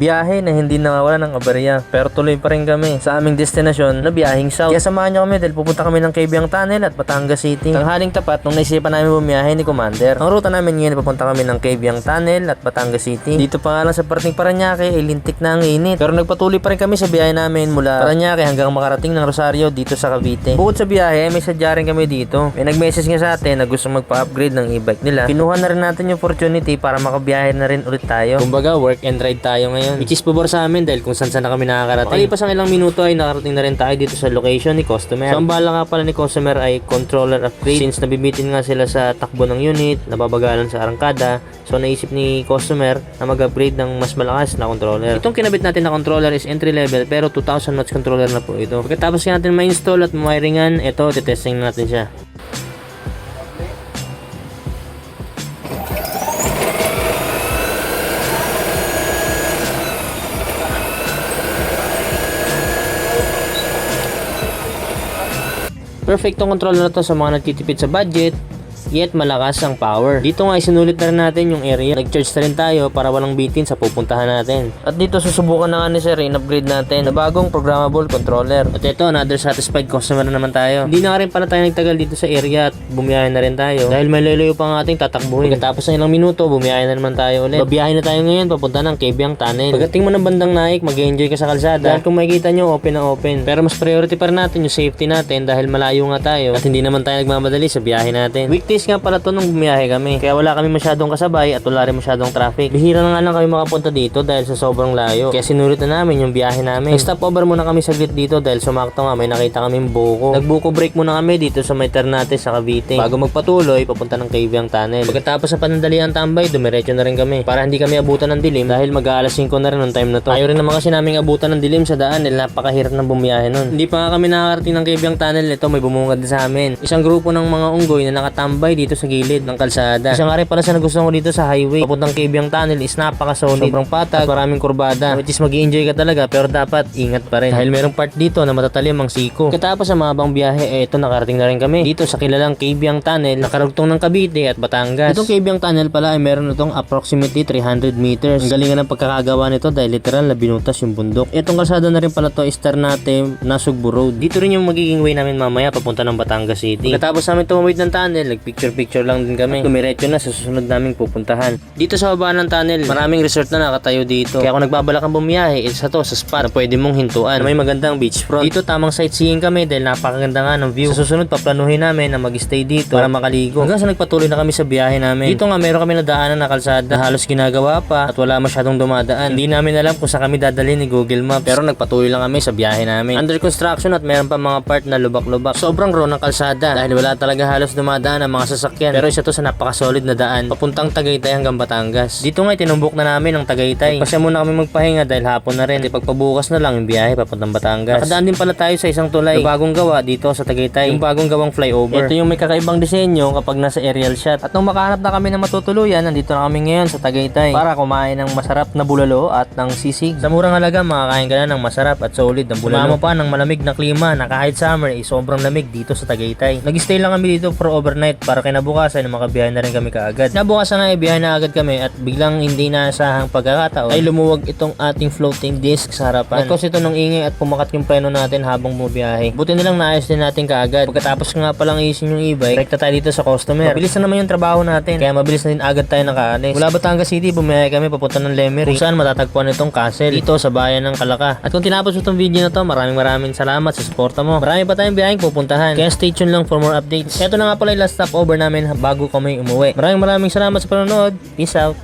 Biyahe na hindi nawawala ng aberya, pero tuloy pa rin kami sa aming destinasyon na biyaheng south. Kaya samahan nyo kami dahil pupunta kami ng Cabiang Tunnel at Batangas City. Tanghaling tapat nung naisipan namin bumiyahe ni Commander. Ang ruta namin ngayon papunta kami ng Cabiang Tunnel at Batangas City. Dito pa nga lang sa parting Parañaque ay lintik na ang init. Pero nagpatuloy pa rin kami sa biyahe namin mula Parañaque hanggang makarating ng Rosario dito sa Cavite. Bukod sa biyahe may sadya rin kami dito. May nag-message nga sa atin na gusto magpa-upgrade ng e-bike nila. Kinuha na rin natin yung opportunity para makabiyahe na rin ulit tayo. Kumbaga work and ride tayo ngayon. Which is pabor sa amin dahil kung saan na kami nakakarating. Makalipas ang ilang minuto ay nakarating na rin tayo dito sa location ni customer. So ang bala nga pala ni customer ay controller upgrade. Since nabibitin nga sila sa takbo ng unit, nababagalan sa arangkada, so naisip ni customer na mag-upgrade ng mas malakas na controller. Itong kinabit natin na controller is entry level pero 2000 watts controller na po ito. Pagkatapos natin ma-install at ma-wiringan, ito titesting natin siya. Perfect tong controller na to sa mga nagtitipid sa budget, yet malakas ang power. Dito nga isinulit na rin natin yung area. Nag-charge na rin tayo para walang bitin sa pupuntahan natin. At dito susubukan na nga ni Sir in-upgrade natin na bagong programmable controller. At ito, another satisfied customer na naman tayo. Hindi na rin pala tayo nagtagal dito sa area at bumiyahe na rin tayo. Dahil may lalayo pa ang ating tatakbuhin. Pagkatapos ng ilang minuto, bumiyahe na naman tayo ulit. Babiyahe na tayo ngayon papunta ng Cabiang Tunnel. Pagdating mo ng bandang Naik, mag-enjoy ka sa kalsada. Dahil kung makikita nyo, open na open. Pero mas priority pa rin natin yung safety natin dahil malayo nga tayo at hindi naman tayo nagmamadali sa biyahe natin. Weekdays nga pala to nung bumiyahe kami. Kaya wala kami masyadong kasabay at wala rin masyadong traffic. Bihira na nga lang kami makapunta dito dahil sa sobrang layo. Kaya sinulit na namin yung biyahe namin. Stop over muna kami saglit dito dahil sumakto nga may nakita kaming buko. Nagbuko break muna kami dito sa may Ternate sa Cavite bago magpatuloy papunta ng Cabiang Tunnel. Pagkatapos sa panandalian tambay, dumiretso na rin kami para hindi kami abutan ng dilim dahil mag-aalas 5 na rin ng time na to. Ayaw rin naman kasi naming abutan ng dilim sa daan dahil napakahirap ng bumiyahe nun. Hindi pa nga kami nakakarating ng Cabiang Tunnel. Ito may bumungad sa amin. Isang grupo ng mga unggoy na nakatambay dito sa gilid ng kalsada. Isa nga rin pala sa nagustuhan ko dito sa highway papuntang Cabiang Tunnel is napaka-solid. Sobrang patag, maraming kurbada. Which is mag-i-enjoy ka talaga pero dapat ingat pa rin. Dahil merong part dito na matatalim ang siko. Katapos sa mahabang biyahe, ito nakarating na rin kami dito sa kilalang Cabiang Tunnel na karugtong ng Cavite at Batangas. Itong Cabiang Tunnel pala ay meron itong approximately 300 meters. Ang galingan ng pagkakagawa nito dahil literal na binutas yung bundok. Itong kalsada na rin pala to is Ternate Nasugbu Road. Dito rin yung magiging way namin mamaya papunta ng Batangas City. Pagkatapos namin tumawid ng tunnel, nag-picture-picture lang din kami. Dumiretso na sa susunod naming pupuntahan. Dito sa baba ng tunnel, maraming resort na nakatayo dito. Kaya kung nagbabalak kang bumiyahe, isa to sa spot na pwede mong hintuan. May magandang beachfront. Dito tamang sightseeing kami dahil napakaganda nga ng view. Sa susunod paplanuhin namin na mag-stay dito para makaligo. Hanggang sa nagpatuloy na kami sa biyahe namin. Dito nga meron kami nadaanan na kalsada na halos ginagawa pa at wala masyadong dumadaan. Hindi namin alam kung saan kami dadalhin ni Google Maps. Pero nagpatuloy lang kami sa biyahe namin. Under construction at meron pa mga part na lubak-lubak. Sobrang raw ng kalsada dahil wala talaga halos dumadaan ang mga sasakyan. Pero isa to sa napaka-solid na daan papuntang Tagaytay hanggang Batangas. Dito nga tinumbok na namin ang Tagaytay. Pasya muna kami magpahinga dahil hapon na rin. Pagpabukas na lang yung biyahe papuntang Batangas. Nakadaan din pala tayo sa isang tulay na bagong gawa dito sa Tagaytay. Yung bagong gawang flyover. Ito yung may kakaibang disenyo kapag nasa aerial shot. At nung makahanap na kami ng matutuluyan, nandito na kami ngayon sa Tagaytay para kumain ng masarap na bulalo at ng sisig. Sa murang halaga makakain ka na ng masarap at solid ng bulalo. Sumama pa ng malamig na klima na kahit summer ay sobrang lamig dito sa Tagaytay. Nag-stay lang kami dito for overnight para kinabukasan makabiyahe na rin kami kaagad. Nabukasan na ibiyahe na agad kami at biglang hindi naasahang pagkakataon ay lumuwag itong ating floating disc sa harapan. Nagkos ito ng ingay at pumakat yung preno natin habang bumiyahe. Buti nilang naayos din natin kaagad. Pagkatapos nga palang iisin yung e-bike, rekta tayo dito sa customer. Mabilis na naman yung trabaho natin kaya mabilis na din agad tayo nakaalis. Mula Batangas City bumiyahe kami papunta ng Lemery kung saan matatagpuan itong castle dito sa bayan ng Calaca. At kung tinapos mo itong video na to, maraming salamat sa suporta mo. Marami pa tayong biyaheng pupuntahan kaya stay tuned lang for more updates. Ito na nga pala yung last stopover namin bago kami umuwi. Maraming salamat sa panonood. Peace out.